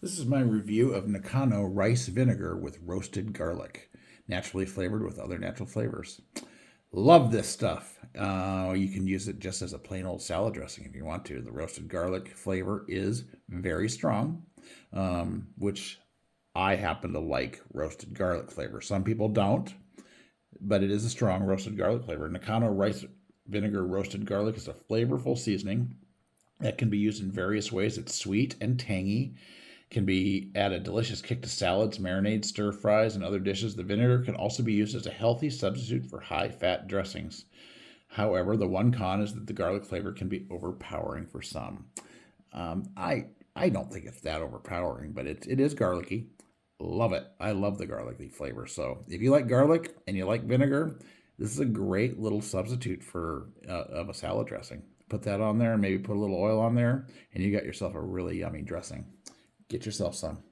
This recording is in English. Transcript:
This is my review of Nakano Rice Vinegar with roasted garlic, naturally flavored with other natural flavors. Love this stuff. You can use it just as a plain old salad dressing if you want to. The roasted garlic flavor is very strong, which I happen to like roasted garlic flavor. Some people don't, but it is a strong roasted garlic flavor. Nakano Rice Vinegar roasted garlic is a flavorful seasoning that can be used in various ways. It's sweet and tangy, can be add a delicious kick to salads, marinades, stir fries, and other dishes. The vinegar can also be used as a healthy substitute for high-fat dressings. However, the one con is that the garlic flavor can be overpowering for some. I don't think it's that overpowering, but it is garlicky. Love it. I love the garlicky flavor. So if you like garlic and you like vinegar, this is a great little substitute for of a salad dressing. Put that on there and maybe put a little oil on there, and you got yourself a really yummy dressing. Get yourself some.